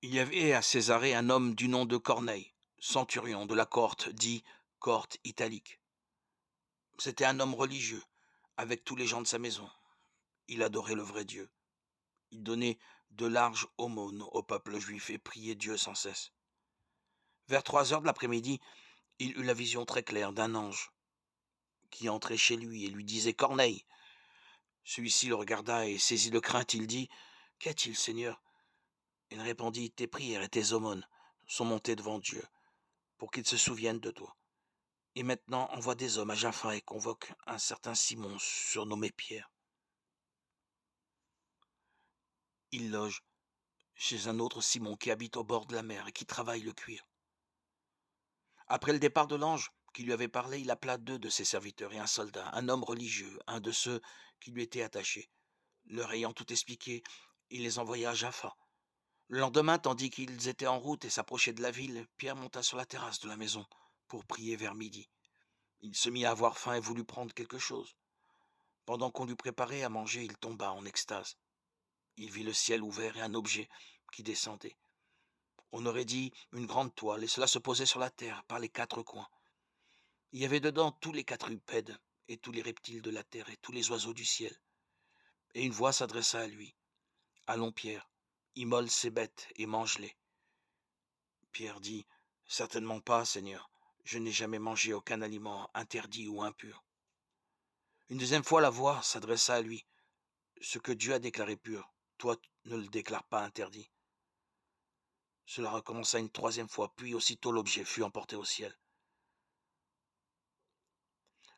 Il y avait à Césarée un homme du nom de Corneille, centurion de la cohorte dit cohorte italique. C'était un homme religieux, avec tous les gens de sa maison. Il adorait le vrai Dieu. Il donnait de larges aumônes au peuple juif et priait Dieu sans cesse. Vers 3 heures de l'après-midi, il eut la vision très claire d'un ange qui entrait chez lui et lui disait Corneille. Celui-ci le regarda et saisi de crainte, il dit Qu'a-t-il, Seigneur? Il répondit Tes prières et tes aumônes sont montées devant Dieu pour qu'il se souvienne de toi. Et maintenant envoie des hommes à Jaffa et convoque un certain Simon, surnommé Pierre. Il loge chez un autre Simon qui habite au bord de la mer et qui travaille le cuir. Après le départ de l'ange qui lui avait parlé, il appela 2 de ses serviteurs et un soldat, un homme religieux, un de ceux qui lui étaient attachés. Leur ayant tout expliqué, il les envoya à Jaffa. Le lendemain, tandis qu'ils étaient en route et s'approchaient de la ville, Pierre monta sur la terrasse de la maison pour prier vers midi. Il se mit à avoir faim et voulut prendre quelque chose. Pendant qu'on lui préparait à manger, il tomba en extase. Il vit le ciel ouvert et un objet qui descendait. On aurait dit une grande toile, et cela se posait sur la terre par les 4 coins. Il y avait dedans tous les quadrupèdes, et tous les reptiles de la terre, et tous les oiseaux du ciel. Et une voix s'adressa à lui. Allons, Pierre, immole ces bêtes et mange-les. Pierre dit, certainement pas, Seigneur. Je n'ai jamais mangé aucun aliment interdit ou impur. Une deuxième fois, la voix s'adressa à lui. Ce que Dieu a déclaré pur, toi ne le déclares pas interdit. Cela recommença une troisième fois, puis aussitôt l'objet fut emporté au ciel.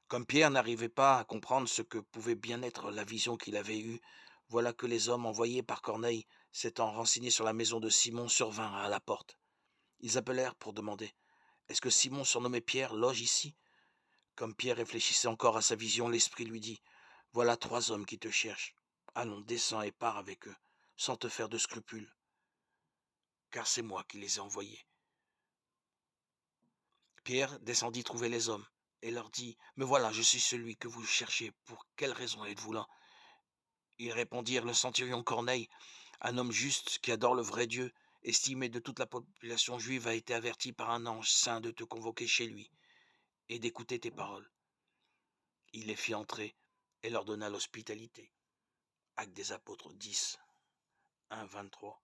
Comme Pierre n'arrivait pas à comprendre ce que pouvait bien être la vision qu'il avait eue, voilà que les hommes envoyés par Corneille, s'étant renseignés sur la maison de Simon, survinrent à la porte. Ils appelèrent pour demander « Est-ce que Simon, surnommé Pierre, loge ici ?» Comme Pierre réfléchissait encore à sa vision, l'Esprit lui dit « Voilà 3 hommes qui te cherchent. Allons, descends et pars avec eux, sans te faire de scrupules, car c'est moi qui les ai envoyés. » Pierre descendit trouver les hommes et leur dit « Me voilà, je suis celui que vous cherchez. Pour quelle raison êtes-vous là ?» Ils répondirent « Le centurion Corneille, un homme juste qui adore le vrai Dieu, estimé de toute la population juive, a été averti par un ange saint de te convoquer chez lui et d'écouter tes paroles. » Il les fit entrer et leur donna l'hospitalité. Actes des apôtres 10, 1, 23.